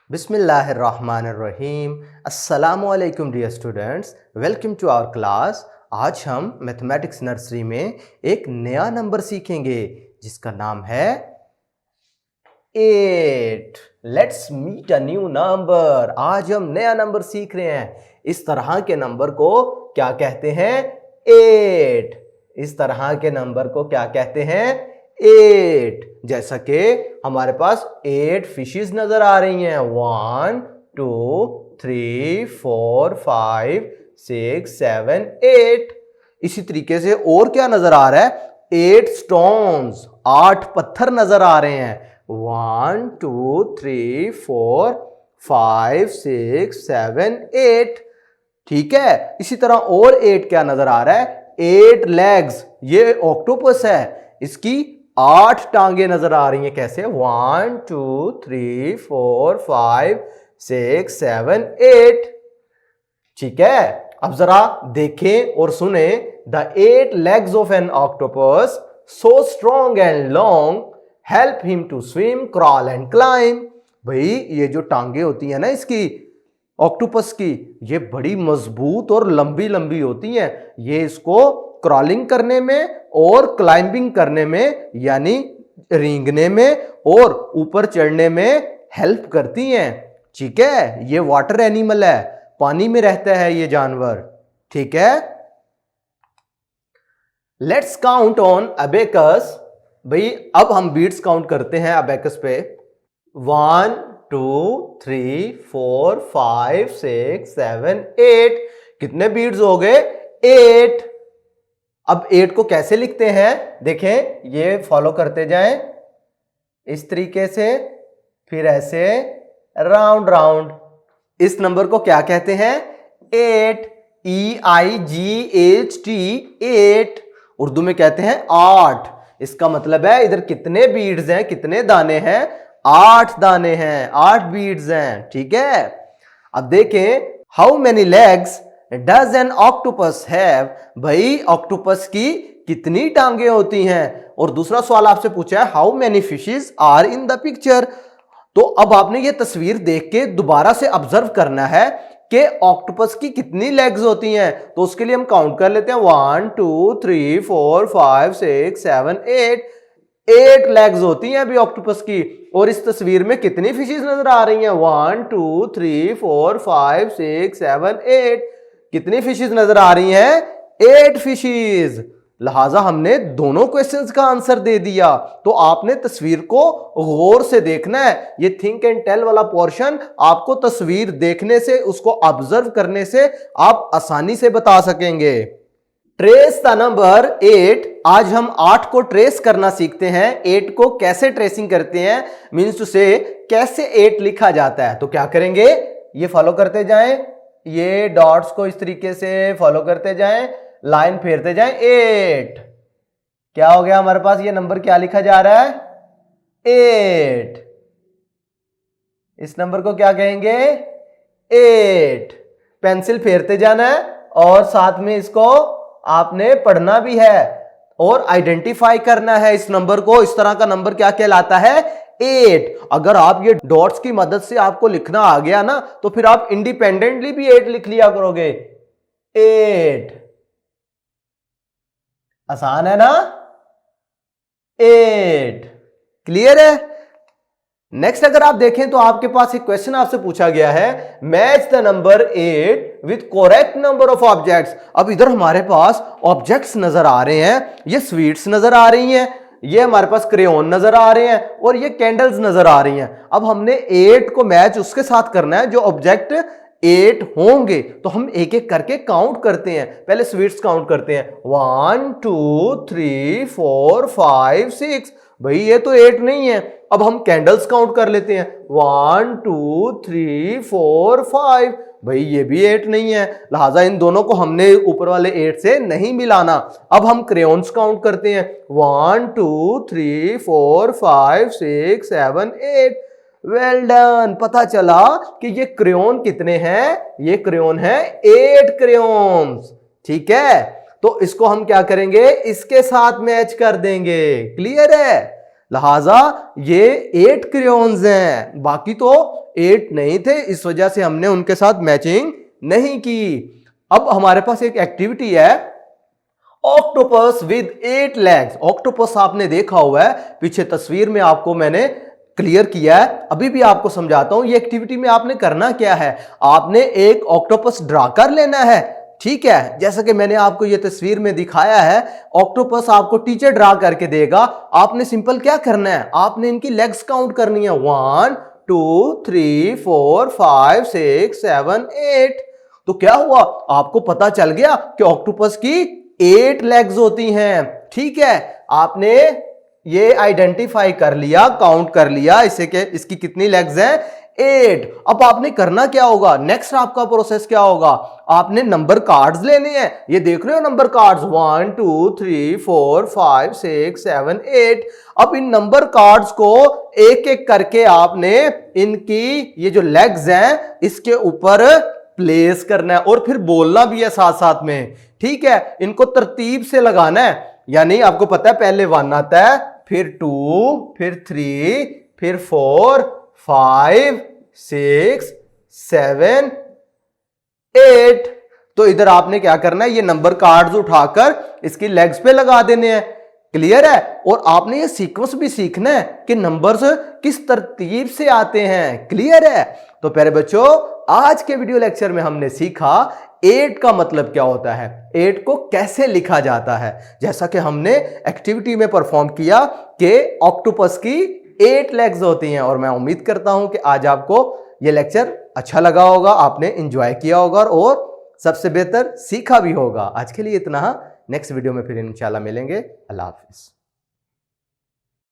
बिस्मिल्लाहिर्रहमानिर्रहीम। अस्सलामुअलैकुम dear students, welcome to our class. आज हम मैथमेटिक्स नर्सरी में एक नया नंबर सीखेंगे जिसका नाम है 8। Let's meet a new number. आज हम नया नंबर सीख रहे हैं। इस तरह के नंबर को क्या कहते हैं? 8। इस तरह के नंबर को क्या कहते हैं? 8। जैसा कि हमारे पास 8 फिशेस नजर आ रही हैं। 1 2 3 4 5 6 7 8। इसी तरीके से और क्या नजर आ रहा है? 8 स्टोन्स, 8 पत्थर नजर आ रहे हैं। 1 2 3 4 5 6 7 8। ठीक है। इसी तरह और 8 क्या नजर आ रहा है? 8 लेग्स, ये ऑक्टोपस है, इसकी 8 टांगे नजर आ रही हैं। कैसे? 1 2 3 4 5 6 7 8। ठीक है। अब जरा देखें और सुने। The 8 legs of an octopus, so strong and long, help him to swim, crawl and climb। भाई ये जो टांगे होती है ना इसकी, ऑक्टोपस की, ये बड़ी मजबूत और लंबी लंबी होती हैं। ये इसको क्रॉलिंग करने में और क्लाइंबिंग करने में, यानी रेंगने में और ऊपर चढ़ने में हेल्प करती हैं। ठीक है। ये वाटर एनिमल है, पानी में रहता है ये जानवर। ठीक है। Let's count on abacus. भाई अब हम बीट्स काउंट करते हैं अबेकस पे। 1 2 3 4 5 6 7 8। कितने बीट्स हो गए? 8। अब 8 को कैसे लिखते हैं? देखें, ये फॉलो करते जाएं इस तरीके से, फिर ऐसे राउंड राउंड। इस नंबर को क्या कहते हैं? 8। EIGHT, 8। उर्दू में कहते हैं 8। इसका मतलब है इधर कितने बीड्स हैं, कितने दाने हैं? 8 दाने हैं, 8 बीड्स हैं। ठीक है। अब देखें, how many legs does N octopus have. भाई ऑक्टोपस की कितनी टांगे होती हैं? और दूसरा सवाल आपसे पूछा है, how many fishes are in the picture. तो अब आपने ये तस्वीर देख के दोबारा से ऑब्जर्व करना है कि ऑक्टोपस की कितनी लेग्स होती हैं। तो उसके लिए हम काउंट कर लेते हैं। 1 2 3 4 5 6 7 8। 8 लेग्स होती हैं अभी ऑक्टोपस की। और इस तस्वीर में कितनी फिशेस नजर आ रही हैं? 1 2 3 4 5 6 7 8। कितनी फिशेस नजर आ रही हैं? 8 फिशेस। लिहाजा हमने दोनों क्वेश्चंस का आंसर दे दिया। तो आपने तस्वीर को गौर से देखना है। ये थिंक एंड टेल वाला पोर्शन आपको तस्वीर देखने से, उसको ऑब्जर्व करने से आप आसानी से बता सकेंगे। Trace the number 8। आज हम 8 को ट्रेस करना सीखते हैं। 8 को कैसे ट्रेसिंग करते हैं, मीन्स टू से कैसे 8 लिखा जाता है। तो क्या करेंगे? ये फॉलो करते जाएं, ये डॉट्स को इस तरीके से फॉलो करते जाएं, लाइन फेरते जाएं। 8 क्या हो गया हमारे पास? ये नंबर क्या लिखा जा रहा है? 8। इस नंबर को क्या कहेंगे? 8। पेंसिल फेरते जाना है और साथ में इसको आपने पढ़ना भी है और आइडेंटिफाई करना है इस नंबर को। इस तरह का नंबर क्या कहलाता है? 8। अगर आप ये डॉट्स की मदद से आपको लिखना आ गया ना, तो फिर आप इंडिपेंडेंटली भी 8 लिख लिया करोगे। 8 आसान है ना? 8 क्लियर है। नेक्स्ट अगर आप देखें तो आपके पास एक क्वेश्चन आपसे पूछा गया है, match the number 8 with correct number of objects. अब इधर हमारे पास ऑब्जेक्ट्स नजर आ रहे हैं, ये स्वीट्स नजर आ रही हैं, ये हमारे पास क्रेयॉन नजर आ रहे हैं और ये कैंडल्स नजर आ रही हैं। अब हमने 8 को मैच उसके साथ करना है जो ऑब्जेक्ट 8 होंगे। तो हम एक एक करके काउंट करते हैं। पहले स्वीट्स काउंट करते हैं। 1 2 3 4 5 6। भाई ये तो 8 नहीं है। अब हम कैंडल्स काउंट कर लेते हैं। 1 2 3 4 5। भाई ये भी 8 नहीं है, लिहाजा इन दोनों को हमने ऊपर वाले 8 से नहीं मिलाना। अब हम क्रेयॉन्स काउंट करते हैं। 1 2 3 4 5 6 7 8। Well done. पता चला कि ये क्रेयॉन कितने हैं? ये क्रेयॉन है 8 क्रेयॉन्स। ठीक है। तो इसको हम क्या करेंगे? इसके साथ मैच कर देंगे। क्लियर है? लिहाजा ये 8 क्रेयॉन्स हैं, बाकी तो 8 नहीं थे, इस वजह से हमने उनके साथ मैचिंग नहीं की। अब हमारे पास एक एक्टिविटी है ऑक्टोपस विद 8 लेग्स। ऑक्टोपस आपने देखा हुआ है, पीछे तस्वीर में आपको मैंने क्लियर किया है, अभी भी आपको समझाता हूं। ये एक्टिविटी में आपने करना क्या है, आपने एक ऑक्टोपस ड्रा कर लेना है, ठीक है। जैसा कि मैंने आपको ये तस्वीर में दिखाया है, ऑक्टोपस आपको टीचर ड्रा करके देगा। आपने सिंपल क्या करना है, आपने इनकी लेग्स काउंट करनी है, 1 2 3 4 5 6 7 8। तो क्या हुआ, आपको पता चल गया कि ऑक्टोपस की 8 लेग्स होती हैं, ठीक है। आपने ये आइडेंटिफाई कर लिया, काउंट कर लिया इसे के इसकी कितनी लेग्स हैं, 8। अब आपने करना क्या होगा, नेक्स्ट आपका प्रोसेस क्या होगा, आपने नंबर कार्ड्स लेने हैं। ये देख रहे हो नंबर कार्ड्स 1 2 3 4 5 6 7 8। अब इन नंबर कार्ड्स को एक एक करके आपने इनकी ये जो लेग्स हैं इसके ऊपर प्लेस करना है, और फिर बोलना भी है साथ साथ में, ठीक है। इनको तरतीब से लगाना है, यानी आपको पता है पहले 1 आता है, फिर 2, फिर 3, फिर 4 5 6 7 8। तो इधर आपने क्या करना है, ये नंबर कार्ड्स उठाकर इसकी लेग्स पे लगा देने हैं, क्लियर है। और आपने ये सीक्वेंस भी सीखना है कि नंबर्स किस तरतीब से आते हैं, क्लियर है। तो प्यारे बच्चों, आज के वीडियो लेक्चर में हमने सीखा 8 का मतलब क्या होता है, 8 को कैसे लिखा जाता है, जैसा कि हमने एक्टिविटी में परफॉर्म किया कि ऑक्टोपस की 8 लेग्स होती हैं। और मैं उम्मीद करता हूं कि आज आपको यह लेक्चर अच्छा लगा होगा, आपने एंजॉय किया होगा और सबसे बेहतर सीखा भी होगा। आज के लिए इतना, नेक्स्ट वीडियो में फिर इंशाल्लाह मिलेंगे। अल्लाह हाफिज।